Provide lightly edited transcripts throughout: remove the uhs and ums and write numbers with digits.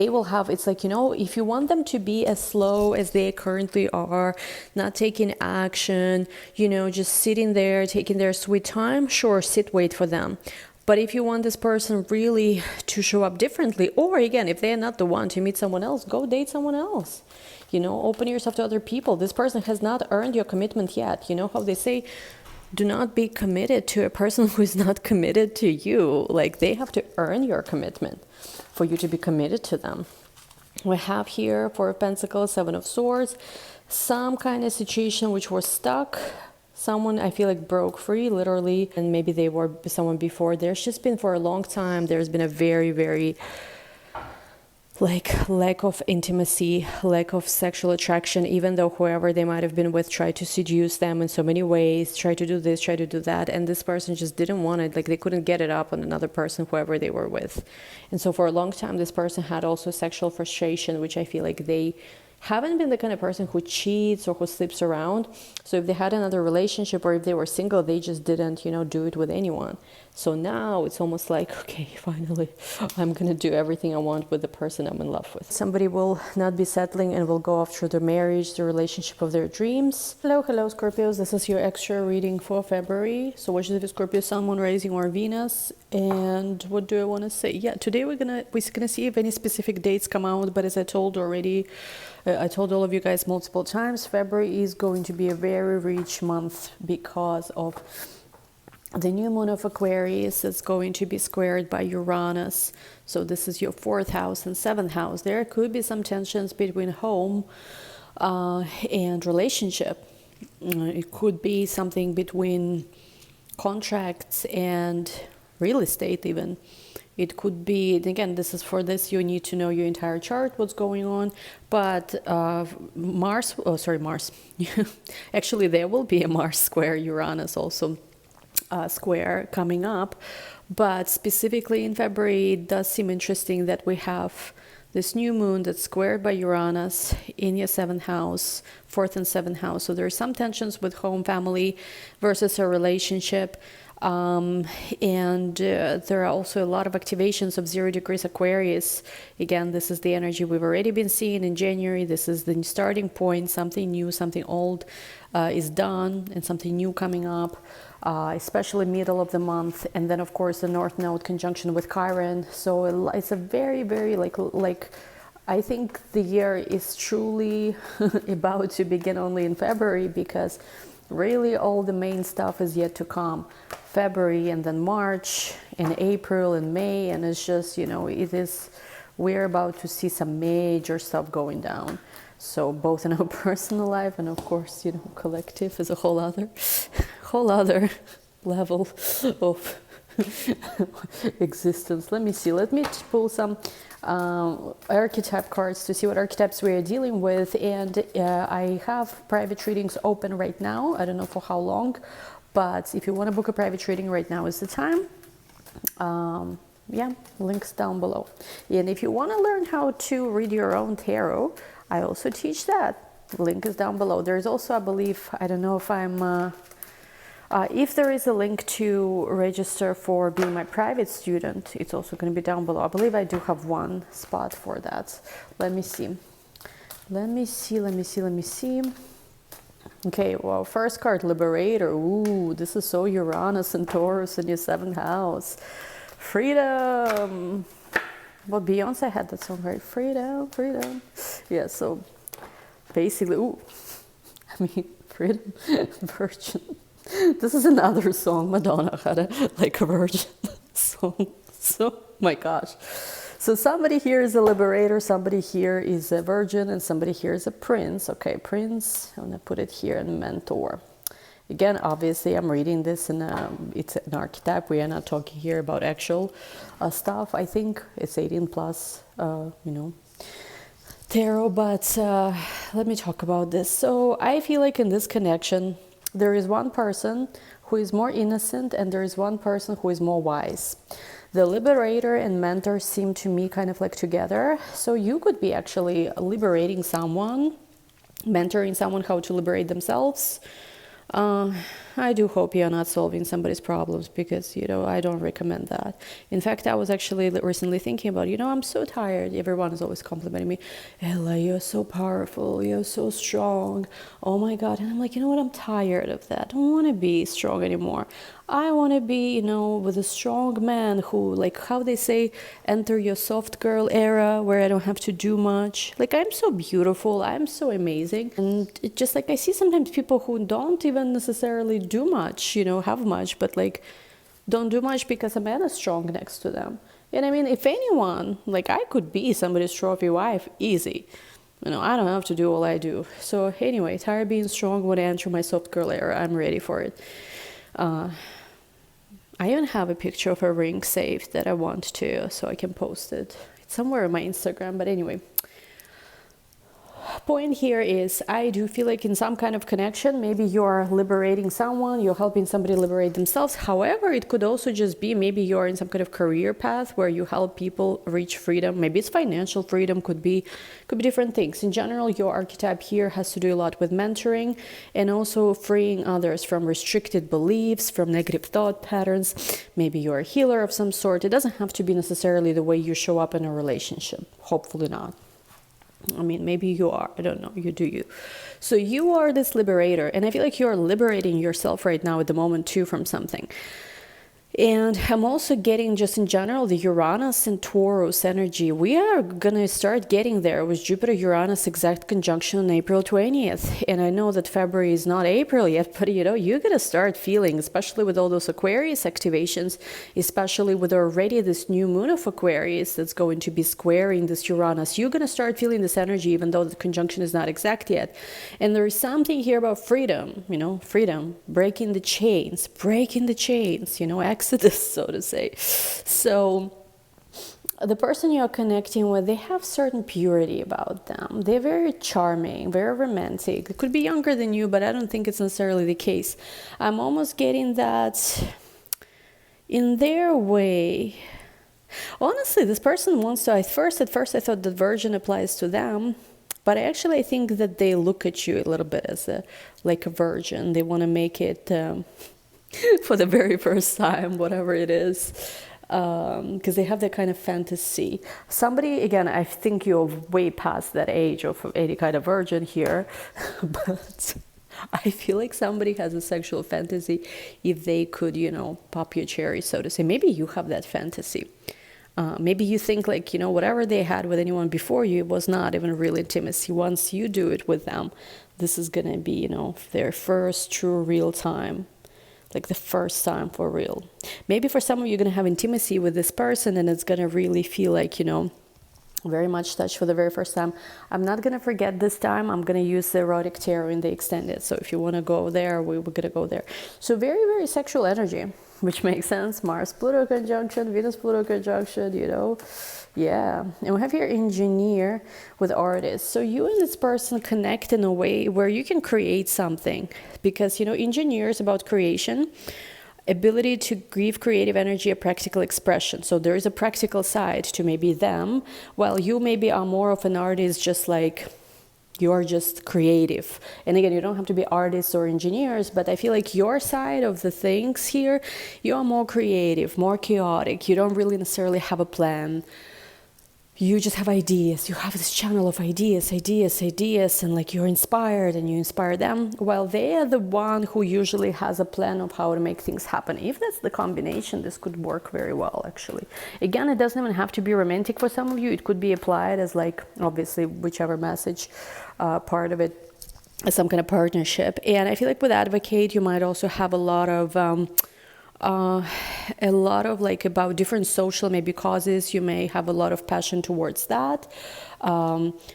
They will have, it's like, you know, if you want them to be as slow as they currently are, not taking action, you know, just sitting there, taking their sweet time, sure, sit, wait for them. But if you want this person really to show up differently, or again, if they're not the one to meet someone else, go date someone else. You know, open yourself to other people. This person has not earned your commitment yet. You know how they say, do not be committed to a person who is not committed to you. Like, they have to earn your commitment for you to be committed to them. We have here Four of Pentacles, Seven of Swords, some kind of situation which was stuck. Someone, I feel like, broke free, literally, and maybe they were someone before. There's just been, for a long time, there's been a very, very like lack of intimacy, lack of sexual attraction, even though whoever they might have been with tried to seduce them in so many ways, try to do this, try to do that, and this person just didn't want it. Like, they couldn't get it up on another person, whoever they were with. And so for a long time, this person had also sexual frustration, which I feel like they haven't been the kind of person who cheats or who sleeps around. So if they had another relationship, or if they were single, they just didn't, you know, do it with anyone. So now it's almost like, okay, finally, I'm going to do everything I want with the person I'm in love with. Somebody will not be settling and will go after the marriage, the relationship of their dreams. Hello, Scorpios. This is your extra reading for February. So what is it, Scorpio, Sun, Moon, Rising, or Venus? And what do I want to say? Yeah, today we're gonna see if any specific dates come out. But as I told already, I told all of you guys multiple times, February is going to be a very rich month because of the new moon of Aquarius is going to be squared by Uranus. So this is your 4th house and 7th house. There could be some tensions between home and relationship. It could be something between contracts and real estate even. It could be, again, this is for this, you need to know your entire chart, what's going on. But Mars, actually there will be a Mars square Uranus also. Square coming up, but specifically in February, it does seem interesting that we have this new moon that's squared by Uranus in your 7th house, 4th and 7th house. So there are some tensions with home, family versus a relationship. And there are also a lot of activations of 0 degrees Aquarius. Again, this is the energy we've already been seeing in January. This is the starting point. Something new, something old is done, and something new coming up, especially middle of the month. And then, of course, the North Node conjunction with Chiron. So it's a very, very like I think the year is truly about to begin only in February, because really all the main stuff is yet to come. February, and then March, and April, and May, and it's just, you know, we're about to see some major stuff going down. So both in our personal life and, of course, you know, collective is a whole other level of existence. Let me see. Let me pull some archetype cards to see what archetypes we are dealing with. And I have private readings open right now. I don't know for how long, but if you want to book a private reading, right now is the time. Yeah, links down below. And if you want to learn how to read your own tarot, I also teach that. Link is down below. There's also, I believe, I don't know if I'm if there is a link to register for being my private student, it's also going to be down below. I believe I do have one spot for that. Let me see. Okay, well, first card, Liberator. Ooh, this is so Uranus and Taurus in your 7th house. Freedom. Well, Beyonce had that song, right? Freedom, freedom. Yeah, so basically, ooh, I mean, freedom, virgin. This is another song. Madonna had a virgin song. So, my gosh. So somebody here is a liberator, somebody here is a virgin, and somebody here is a prince. Okay, prince, I'm going to put it here, and mentor. Again, obviously, I'm reading this in it's an archetype. We are not talking here about actual stuff. I think it's 18 plus, you know, tarot. But let me talk about this. So I feel like in this connection, there is one person who is more innocent, and there is one person who is more wise. The liberator and mentor seem to me kind of like together. So you could be actually liberating someone, mentoring someone how to liberate themselves. I do hope you're not solving somebody's problems, because, I don't recommend that. In fact, I was actually recently thinking about, I'm so tired. Everyone is always complimenting me. Ella, you're so powerful. You're so strong. Oh my God. And I'm like, you know what? I'm tired of that. I don't want to be strong anymore. I want to be, with a strong man who, like how they say, enter your soft girl era where I don't have to do much. Like, I'm so beautiful. I'm so amazing. And it just like I see sometimes people who don't even necessarily do much, have much, but like don't do much because a man is strong next to them. And I mean, if anyone, like I could be somebody's trophy wife, easy. I don't have to do all I do. So anyway, tired being strong when I enter my soft girl era. I'm ready for it. I even have a picture of a ring saved that I want to, so I can post it. It's somewhere on my Instagram, but anyway. Point here is, I do feel like in some kind of connection, maybe you're liberating someone, you're helping somebody liberate themselves. However, it could also just be maybe you're in some kind of career path where you help people reach freedom. Maybe it's financial freedom, could be different things. In general, your archetype here has to do a lot with mentoring and also freeing others from restricted beliefs, from negative thought patterns. Maybe you're a healer of some sort. It doesn't have to be necessarily the way you show up in a relationship. Hopefully not. I mean, maybe you are. I don't know. You do you. So you are this liberator. And I feel like you're liberating yourself right now at the moment too from something. And I'm also getting, just in general, the Uranus and Taurus energy. We are going to start getting there with Jupiter-Uranus exact conjunction on April 20th. And I know that February is not April yet, but you're going to start feeling, especially with all those Aquarius activations, especially with already this new moon of Aquarius that's going to be squaring this Uranus. You're going to start feeling this energy, even though the conjunction is not exact yet. And there is something here about freedom, freedom, breaking the chains, exodus, so to say. So the person you're connecting with, they have certain purity about them. They're very charming, very romantic. They could be younger than you, but I don't think it's necessarily the case. I'm almost getting that in their way. Honestly, this person wants to, at first I thought that virgin applies to them, but I think that they look at you a little bit as like a virgin. They want to make it for the very first time, whatever it is, because they have that kind of fantasy. Somebody, again, I think you're way past that age of any kind of virgin here, but I feel like somebody has a sexual fantasy if they could, pop your cherry, so to say. Maybe you have that fantasy. Maybe you think like, whatever they had with anyone before you, it was not even real intimacy. Once you do it with them, this is going to be, their first true real time. Like the first time for real. Maybe for some of you, you're going to have intimacy with this person and it's going to really feel like, very much touch for the very first time. I'm not going to forget this time. I'm going to use the erotic tarot in the extended. So if you want to go there, we're going to go there. So very, very sexual energy, which makes sense. Mars-Pluto conjunction, Venus-Pluto conjunction, Yeah. And we have here engineer with artist. So you and this person connect in a way where you can create something. Because, engineer is about creation. Ability to give creative energy a practical expression. So there is a practical side to maybe them, while you maybe are more of an artist, just like you're just creative. And again, you don't have to be artists or engineers, but I feel like your side of the things here, you're more creative, more chaotic. You don't really necessarily have a plan. You just have ideas. You have this channel of ideas, and like you're inspired and you inspire them, while they are the one who usually has a plan of how to make things happen. If that's the combination, this could work very well, actually. Again, it doesn't even have to be romantic for some of you. It could be applied as like, obviously, whichever message part of it, as some kind of partnership. And I feel like with advocate, you might also have a lot of like about different social maybe causes. You may have a lot of passion towards that.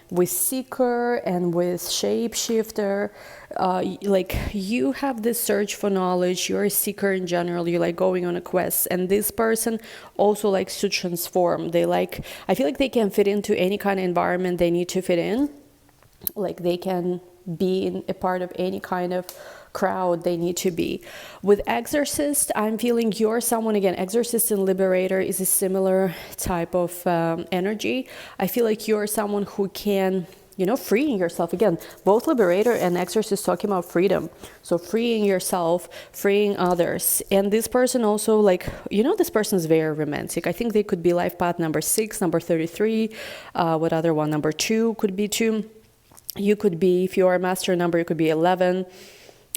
With seeker and with shapeshifter, like you have this search for knowledge. You're a seeker in general. You like going on a quest, and this person also likes to transform. I feel like they can fit into any kind of environment they need to fit in. Like they can be a part of any kind of crowd they need to be. With exorcist, I'm feeling you're someone, again, exorcist and liberator is a similar type of energy. I feel like you're someone who can freeing yourself. Again, both Liberator and Exorcist talking about freedom. So freeing yourself, freeing others. And this person also, like, this person is very romantic. I think they could be life path number 6, number 33. What other one? Number 2 could be 2. You could be, if you are a master number, it could be 11.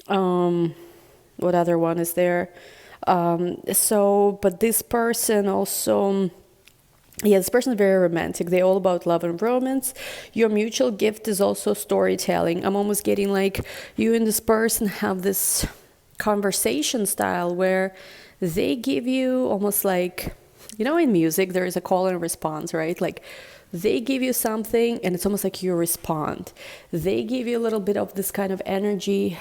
What other one is there? But this person also... Yeah, this person is very romantic. They're all about love and romance. Your mutual gift is also storytelling. I'm almost getting like you and this person have this conversation style where they give you almost like, in music, there is a call and response, right? Like they give you something and it's almost like you respond. They give you a little bit of this kind of energy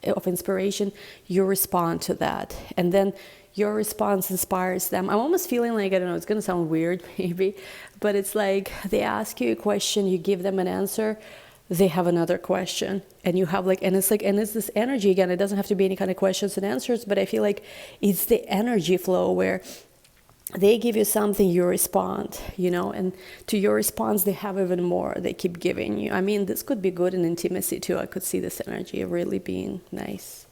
of inspiration. You respond to that. And then your response inspires them. I'm almost feeling like, I don't know, it's going to sound weird maybe, but it's like they ask you a question, you give them an answer, they have another question, and you have and it's this energy again. It doesn't have to be any kind of questions and answers, but I feel like it's the energy flow where they give you something, you respond, and to your response, they have even more. They keep giving you. I mean, this could be good in intimacy too. I could see this energy really being nice.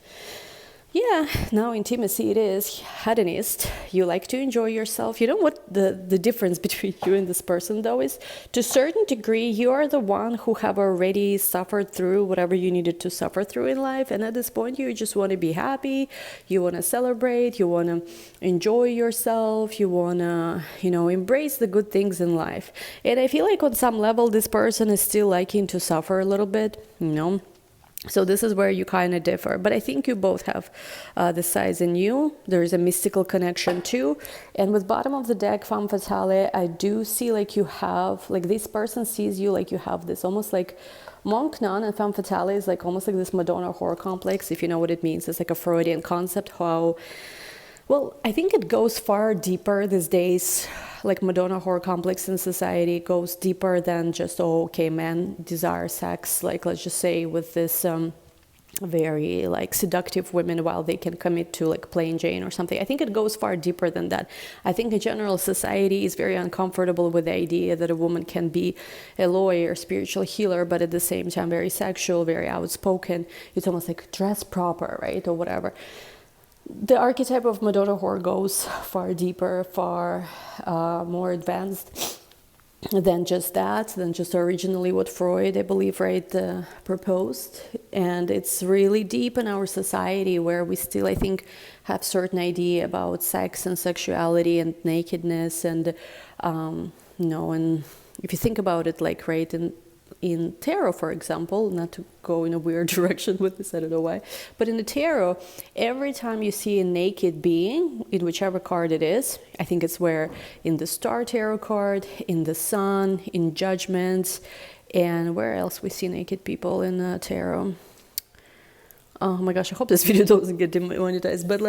Yeah, now intimacy it is. Hedonist, you like to enjoy yourself. You know what the difference between you and this person though is? To a certain degree, you are the one who have already suffered through whatever you needed to suffer through in life. And at this point, you just want to be happy. You want to celebrate. You want to enjoy yourself. You want to, embrace the good things in life. And I feel like on some level, this person is still liking to suffer a little bit, So this is where you kind of differ. But I think you both have the size in you. There is a mystical connection too. And with bottom of the deck, femme fatale, I do see like you have, like this person sees you like you have this almost like monk nun, and femme fatale is like almost like this Madonna whore complex, if you know what it means. It's like a Freudian concept, how... Well, I think it goes far deeper these days. Like Madonna whore complex in society goes deeper than just, men desire sex. Like, let's just say with this very like seductive women while they can commit to like plain Jane or something. I think it goes far deeper than that. I think in general society is very uncomfortable with the idea that a woman can be a lawyer, spiritual healer, but at the same time very sexual, very outspoken. It's almost like dress proper, right? Or whatever. The archetype of Madonna whore goes far deeper, far more advanced than just that, than just originally what Freud, I believe, proposed. And it's really deep in our society where we still, I think, have certain idea about sex and sexuality and nakedness. And, and if you think about it, in tarot, for example, not to go in a weird direction with this, I don't know why, but in the tarot, every time you see a naked being, in whichever card it is, I think it's where in the Star Tarot card, in the Sun, in Judgments, and where else we see naked people in tarot. Oh my gosh, I hope this video doesn't get demonetized, but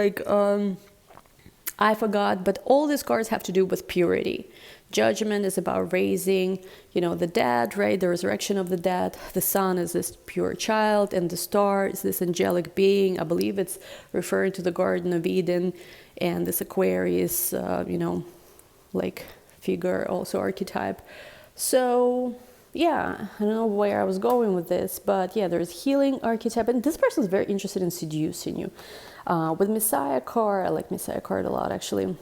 I forgot, but all these cards have to do with purity. Judgment is about raising, the dead, right? The resurrection of the dead. The Sun is this pure child, and the Star is this angelic being. I believe it's referring to the Garden of Eden, and this Aquarius, figure, also archetype. So, yeah, I don't know where I was going with this, but yeah, there's healing archetype, and this person is very interested in seducing you. With Messiah card, I like Messiah card a lot, actually.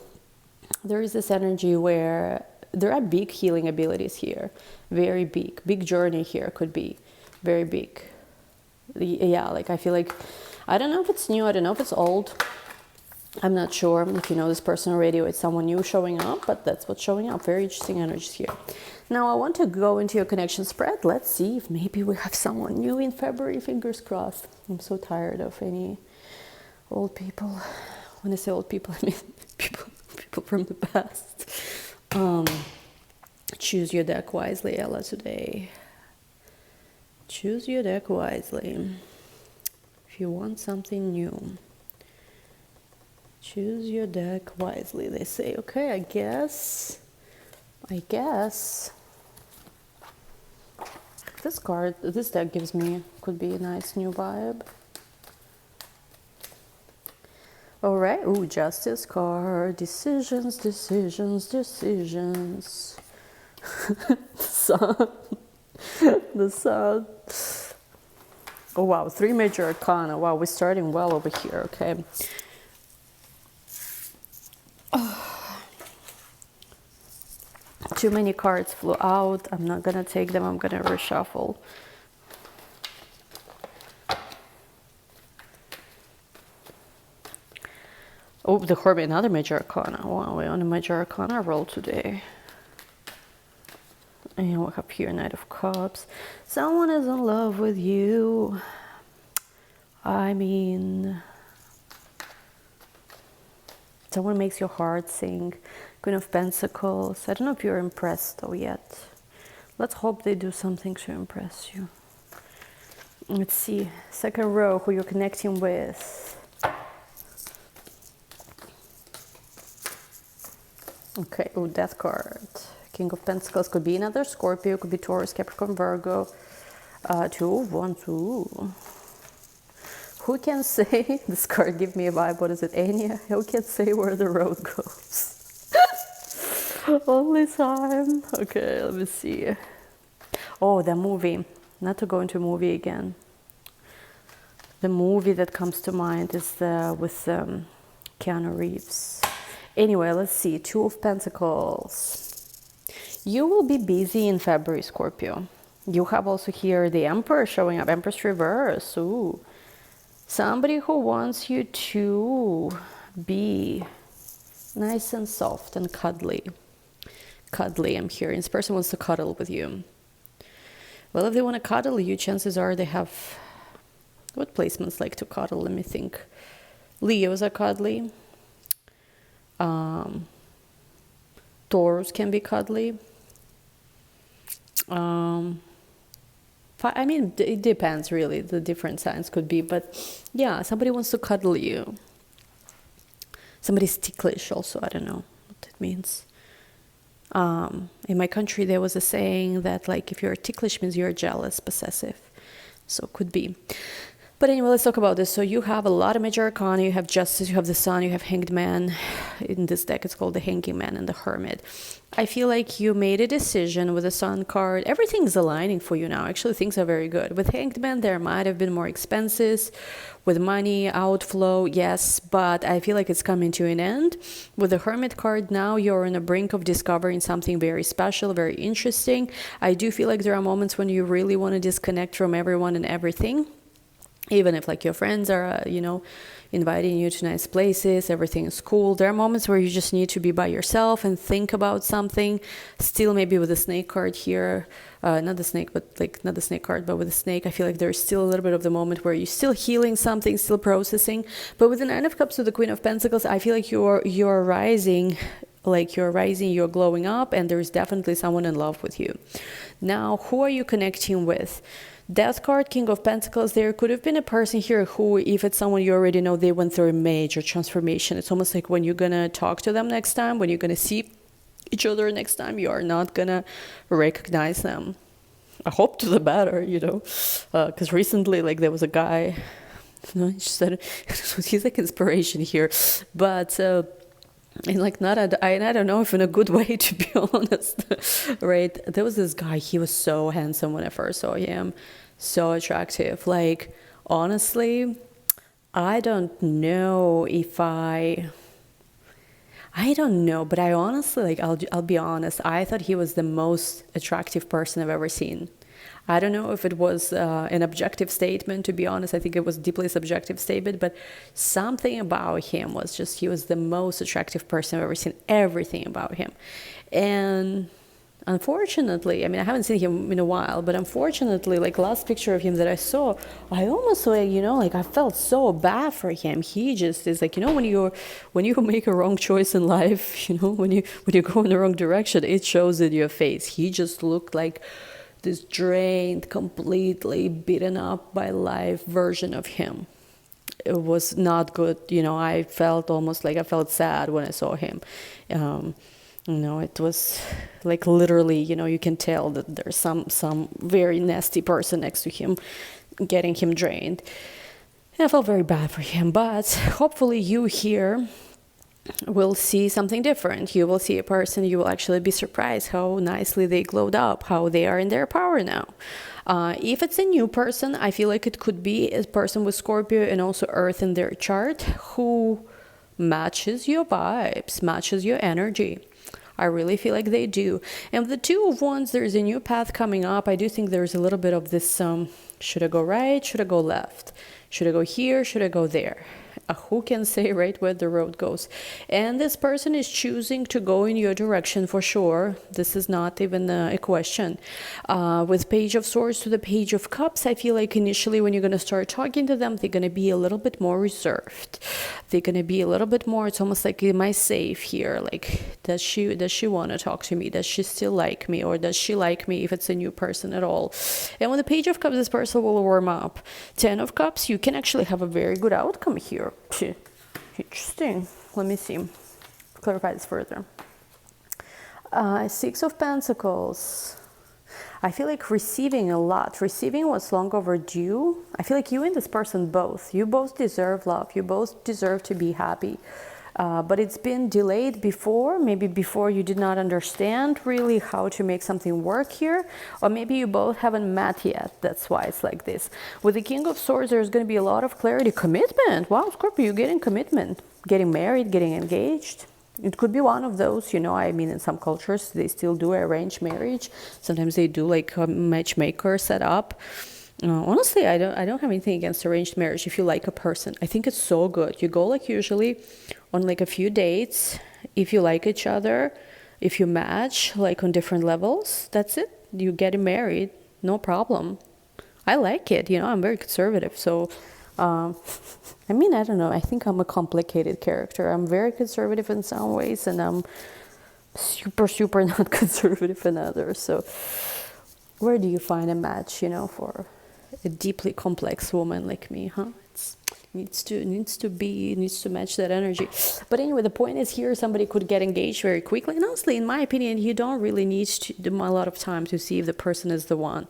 There is this energy where there are big healing abilities here, very big. Big journey here could be very big. Yeah, I feel like, I don't know if it's new, I don't know if it's old. I'm not sure if you know this person already or it's someone new showing up, but that's what's showing up. Very interesting energies here. Now I want to go into your connection spread. Let's see if maybe we have someone new in February, fingers crossed. I'm so tired of any old people. When I say old people, I mean people from the past. Choose your deck wisely, Ella, today. Choose your deck wisely. If you want something new, choose your deck wisely. They say, okay, I guess this deck gives me, could be a nice new vibe. All right, ooh, Justice card, decisions. Sun. The Sun. Oh wow, 3 major arcana. Wow, we're starting well over here. Okay. Too many cards flew out. I'm not gonna take them. I'm gonna reshuffle. Oh, the Hermit, another major arcana. Wow, we're on a major arcana roll today. And we have here Knight of Cups. Someone is in love with you. I mean, someone makes your heart sing. Queen of Pentacles. I don't know if you're impressed though yet. Let's hope they do something to impress you. Let's see. Second row, who you're connecting with. Okay, oh, Death card. King of Pentacles could be another Scorpio, could be Taurus, Capricorn, Virgo. 2, 1, 2. Who can say, this card give me a vibe, what is it, Anya? Who can say where the road goes? Only time. Okay, let me see. Oh, the movie. Not to go into a movie again. The movie that comes to mind is with Keanu Reeves. Anyway, let's see. 2 of Pentacles. You will be busy in February, Scorpio. You have also here the Emperor showing up. Empress reverse. Ooh. Somebody who wants you to be nice and soft and cuddly. Cuddly, I'm hearing. This person wants to cuddle with you. Well, if they want to cuddle you, chances are they have... What placements like to cuddle? Let me think. Leos are cuddly. Taurus can be cuddly. I mean, it depends really. The different signs could be, but yeah, somebody wants to cuddle you. Somebody's ticklish also. I don't know what it means. In my country, there was a saying that like if you're ticklish means you're jealous, possessive. So could be. But anyway, let's talk about this. So you have a lot of major arcana. You have Justice, you have the Sun, you have Hanged Man. In this deck, it's called the Hanging Man and the Hermit. I feel like you made a decision with the Sun card. Everything's aligning for you now. Actually, things are very good. With Hanged Man, there might have been more expenses. With money, outflow, yes. But I feel like it's coming to an end. With the Hermit card, now you're on the brink of discovering something very special, very interesting. I do feel like there are moments when you really want to disconnect from everyone and everything. Even if like your friends are, inviting you to nice places, everything is cool. There are moments where you just need to be by yourself and think about something. Still maybe with the Snake card here, not the snake, but like not the Snake card, but with the Snake, I feel like there's still a little bit of the moment where you're still healing something, still processing. But with the Nine of Cups to the Queen of Pentacles, I feel like you're rising, you're glowing up, and there's definitely someone in love with you. Now, who are you connecting with? Death card, King of Pentacles, there could have been a person here who, if it's someone you already know, they went through a major transformation. It's almost like when you're going to talk to them next time, when you're going to see each other next time, you are not going to recognize them. I hope to the better, because recently, like, there was a guy, he said, he's like inspiration here, but... And like I don't know if in a good way, to be honest, right? There was this guy, he was so handsome when I first saw him, so attractive. Like, honestly, I don't know, but I honestly, like, I'll be honest, I thought he was the most attractive person I've ever seen. I don't know if it was an objective statement, to be honest. I think it was a deeply subjective statement, but something about him was just, he was the most attractive person I've ever seen, everything about him. And unfortunately, I mean, I haven't seen him in a while, but unfortunately, like last picture of him that I saw, I almost like, I felt so bad for him. He just is like, when you make a wrong choice in life, when you go in the wrong direction, it shows in your face. He just looked like this drained, completely beaten up by life version of him. It was not good. I felt almost like I felt sad when I saw him. It was like literally, you can tell that there's some very nasty person next to him, getting him drained. And I felt very bad for him, but hopefully you here will see something different. You will see a person, you will actually be surprised how nicely they glowed up, how they are in their power now. If it's a new person, I feel like it could be a person with Scorpio and also Earth in their chart who matches your vibes, matches your energy. I really feel like they do. And with the Two of Wands, there's a new path coming up. I do think there's a little bit of this, should I go right? Should I go left? Should I go here? Should I go there? Who can say right where the road goes? And this person is choosing to go in your direction for sure. This is not even a question. With Page of Swords to the Page of Cups, I feel like initially when you're going to start talking to them, they're going to be a little bit more reserved. They're going to be a little bit more, it's almost like, am I safe here? Like, does she want to talk to me? Does she still like me? Or does she like me if it's a new person at all? And with the Page of Cups, this person will warm up. 10 of Cups, you can actually have a very good outcome here. Interesting. Let me see. Clarify this further. 6 of Pentacles. I feel like receiving a lot. Receiving what's long overdue. I feel like you and this person both. You both deserve love. You both deserve to be happy. But it's been delayed before. Maybe before you did not understand really how to make something work here. Or maybe you both haven't met yet. That's why it's like this. With the King of Swords, there's going to be a lot of clarity. Commitment. Wow, Scorpio, you're getting commitment. Getting married, getting engaged. It could be one of those, you know, I mean, in some cultures, they still do arranged marriage. Sometimes they do like a matchmaker set up. Honestly, I don't have anything against arranged marriage if you like a person. I think it's so good. You go like usually on like a few dates. If you like each other, if you match like on different levels, that's it. You get married, no problem. I like it, you know, I'm very conservative. So, I mean, I don't know. I think I'm a complicated character. I'm very conservative in some ways and I'm super not conservative in others. So where do you find a match, you know, for a deeply complex woman like me, huh? It needs to match that energy. But anyway, the point is here somebody could get engaged very quickly. And honestly, in my opinion, you don't really need to do a lot of time to see if the person is the one.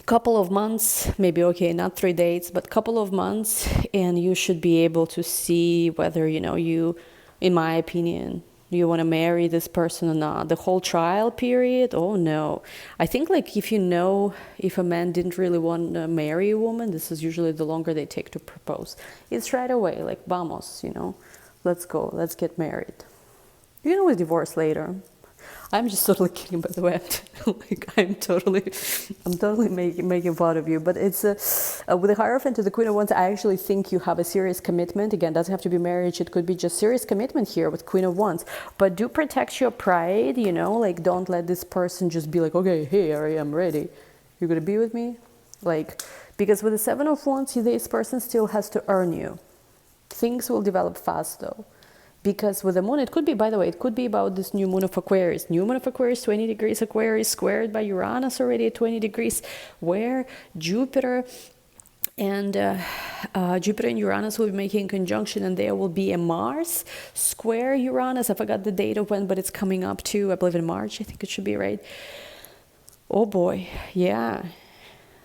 Couple of months, maybe, okay, not 3 dates, but couple of months, and you should be able to see whether, you know, you, in my opinion, you want to marry this person or not. The whole trial period, oh no. I think like if you know if a man didn't really want to marry a woman, this is usually the longer they take to propose. It's right away, like vamos, you know, let's go, let's get married. You can always divorce later. I'm just totally kidding, by the way. I'm totally making fun of you. But it's with the Hierophant to the Queen of Wands, I actually think you have a serious commitment. Again, doesn't have to be marriage. It could be just serious commitment here with Queen of Wands. But do protect your pride, you know, like don't let this person just be like, okay, here I am ready. You're going to be with me? Like, because with the Seven of Wands, this person still has to earn you. Things will develop fast though. Because with the moon, it could be, by the way, it could be about this new moon of Aquarius. New moon of Aquarius, 20 degrees Aquarius, squared by Uranus already at 20 degrees, where Jupiter and Uranus will be making conjunction, and there will be a Mars square Uranus. I forgot the date of when, but it's coming up too, I believe in March, I think it should be, right? Oh boy, yeah.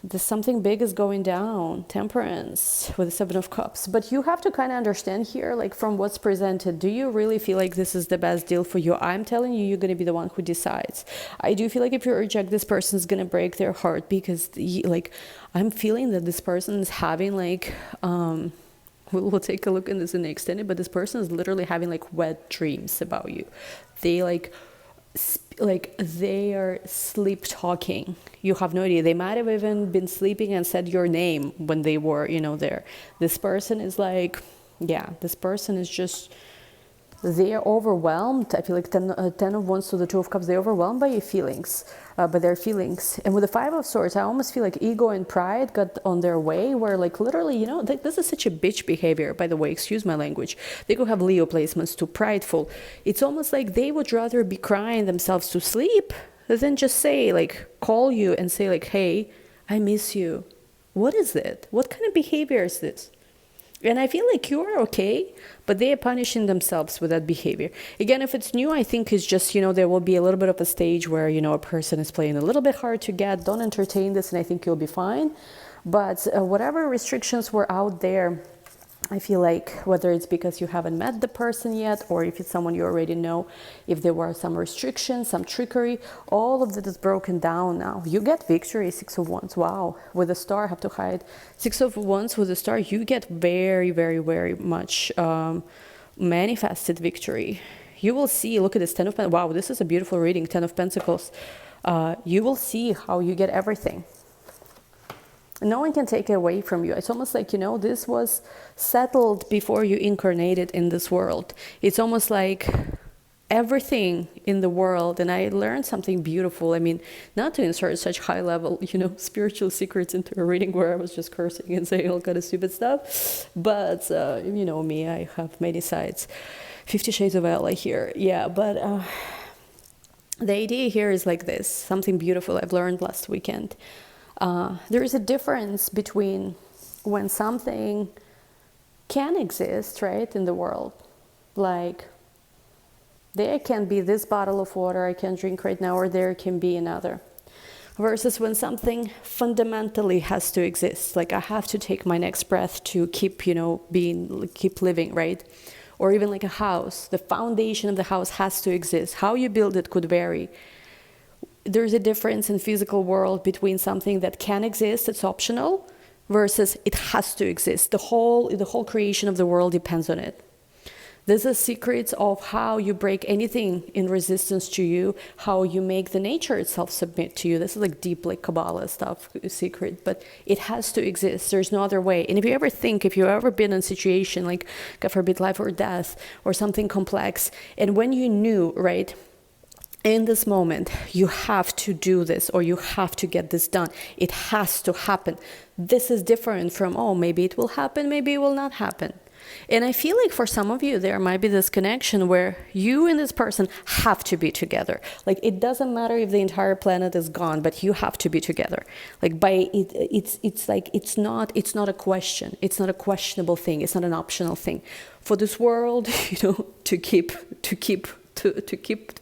There's something big is going down. Temperance with the Seven of Cups. But you have to kind of understand here, like from what's presented, do you really feel like this is the best deal for you? I'm telling you, you're going to be the one who decides. I do feel like if you reject, this person is going to break their heart because like I'm feeling that this person is having like, we'll take a look in this in the extended, but this person is literally having like wet dreams about you. They like they are sleep talking. You have no idea. They might have even been sleeping and said your name when they were, you know, there. This person is like, yeah, this person is just, they're overwhelmed. I feel like 10 of Wands to the Two of Cups, they're overwhelmed by your feelings, by their feelings. And with the Five of Swords, I almost feel like ego and pride got on their way, where like literally, you know, this is such a bitch behavior, by the way, excuse my language. They could have Leo placements too prideful. It's almost like they would rather be crying themselves to sleep than just say, like, call you and say like, hey, I miss you. What is it? What kind of behavior is this? And I feel like you're okay, but they are punishing themselves with that behavior. Again, if it's new, I think it's just, you know, there will be a little bit of a stage where, you know, a person is playing a little bit hard to get. Don't entertain this, and I think you'll be fine. But whatever restrictions were out there, I feel like whether it's because you haven't met the person yet, or if it's someone you already know, if there were some restrictions, some trickery, all of that is broken down now. You get victory, Six of Wands. Wow. With a star, I have to hide. Six of Wands with a star, you get very, very, very much manifested victory. You will see, look at this, Ten of Pentacles. Wow, this is a beautiful reading, Ten of Pentacles. You will see how you get everything. No one can take it away from you. It's almost like, you know, this was settled before you incarnated in this world. It's almost like everything in the world, and I learned something beautiful. I mean, not to insert such high level, you know, spiritual secrets into a reading where I was just cursing and saying all kind of stupid stuff. But, you know me, I have many sides. 50 Shades of LA here. Yeah, but the idea here is like this, something beautiful I've learned last weekend. There is a difference between when something can exist, right, in the world. Like, there can be this bottle of water I can drink right now, or there can be another. Versus when something fundamentally has to exist. Like, I have to take my next breath to keep, you know, keep living, right? Or even like a house. The foundation of the house has to exist. How you build it could vary. There's a difference in physical world between something that can exist, it's optional, versus it has to exist. The whole creation of the world depends on it. This is secrets of how you break anything in resistance to you, how you make the nature itself submit to you. This is like deep, like Kabbalah stuff, secret, but it has to exist. There's no other way. And if you ever been in a situation like, God forbid, life or death, or something complex, and when you knew, right, in this moment, you have to do this, or you have to get this done. It has to happen. This is different from, oh, maybe it will happen, maybe it will not happen. And I feel like for some of you, there might be this connection where you and this person have to be together. Like, it doesn't matter if the entire planet is gone, but you have to be together. Like, it's not a question. It's not a questionable thing. It's not an optional thing. For this world, you know, to keep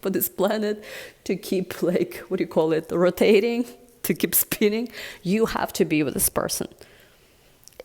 for this planet, to keep, like, what do you call it, rotating, to keep spinning, you have to be with this person.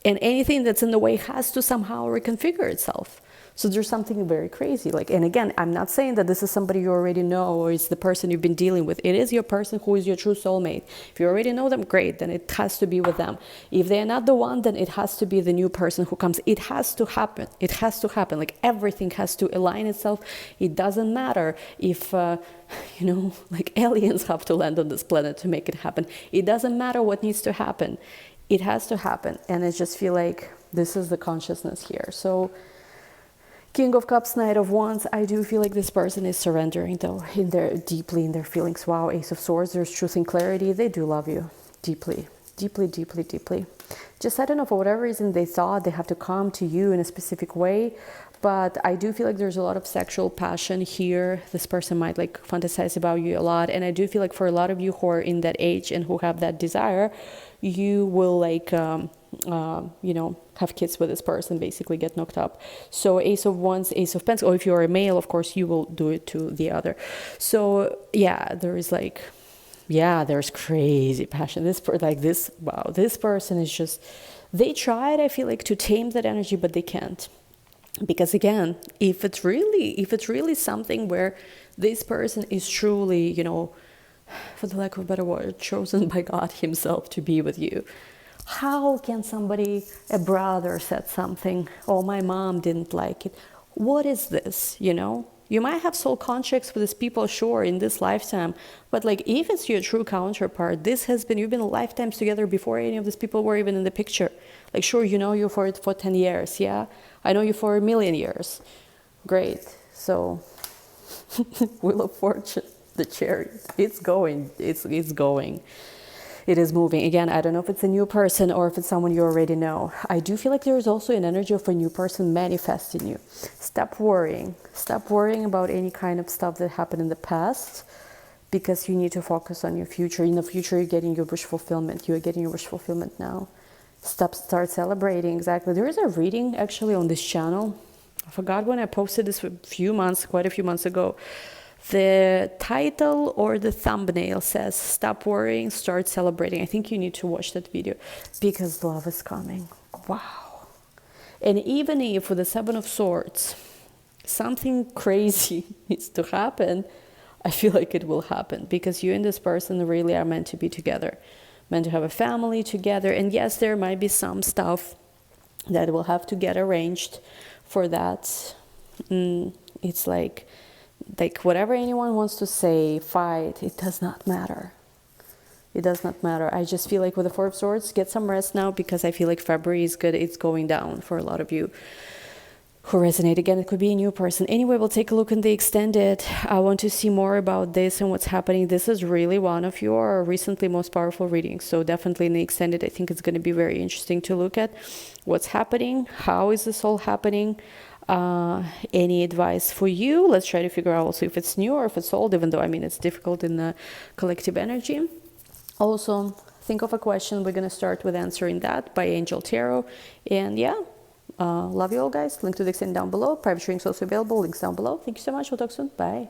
And anything that's in the way has to somehow reconfigure itself. So there's something very crazy. Like, and again, I'm not saying that this is somebody you already know, or it's the person you've been dealing with. It is your person who is your true soulmate. If you already know them, great, then it has to be with them. If they're not the one, then it has to be the new person who comes. It has to happen. It has to happen. Like, everything has to align itself. It doesn't matter if, you know, like aliens have to land on this planet to make it happen. It doesn't matter what needs to happen. It has to happen. And I just feel like this is the consciousness here. So, King of Cups, Knight of Wands, I do feel like this person is surrendering, though, deeply in their feelings. Wow, Ace of Swords, there's truth and clarity. They do love you deeply, deeply, deeply, deeply. Just, I don't know, for whatever reason they thought they have to come to you in a specific way, but I do feel like there's a lot of sexual passion here. This person might, like, fantasize about you a lot, and I do feel like for a lot of you who are in that age and who have that desire, you will, like, you know, have kids with this person, basically get knocked up. So Ace of Wands, Ace of Pentacles, or if you're a male, of course, you will do it to the other. So yeah, there is like, yeah, there's crazy passion. Wow, this person is just, they tried, I feel like, to tame that energy, but they can't. Because again, if it's really something where this person is truly, you know, for the lack of a better word, chosen by God himself to be with you, how can somebody, a brother said something, oh, my mom didn't like it. What is this, you know? You might have soul contracts with these people, sure, in this lifetime, but like, if it's your true counterpart, you've been lifetimes together before any of these people were even in the picture. Like, sure, you know you for 10 years, yeah? I know you for 1,000,000 years. Great. So, Wheel of Fortune, the Chariot, it's going. It is moving. Again, I don't know if it's a new person or if it's someone you already know. I do feel like there is also an energy of a new person manifesting you. Stop worrying. Stop worrying about any kind of stuff that happened in the past, because you need to focus on your future. In the future, you're getting your wish fulfillment. You are getting your wish fulfillment now. Start celebrating. Exactly. There is a reading actually on this channel. I forgot when I posted this quite a few months ago. The title or the thumbnail says, stop worrying, start celebrating. I think you need to watch that video, because love is coming. Wow. And even if with the Seven of Swords, something crazy needs to happen, I feel like it will happen, because you and this person really are meant to be together, meant to have a family together. And yes, there might be some stuff that will have to get arranged for that. It's like whatever anyone wants to say, fight, it does not matter. It does not matter. I just feel like with the Four of Swords, get some rest now, because I feel like February is good. It's going down for a lot of you who resonate. Again, it could be a new person. Anyway, we'll take a look in the extended. I want to see more about this and what's happening. This is really one of your recently most powerful readings. So definitely in the extended, I think it's going to be very interesting to look at what's happening. How is this all happening? Any advice for you? Let's try to figure out also if it's new or if it's old, even though, I mean, it's difficult in the collective energy. Also, think of a question. We're going to start with answering that by Angel Tarot. And yeah, love you all, guys. Link to the extended down below. Private readings also available. Links down below. Thank you so much. We'll talk soon. Bye.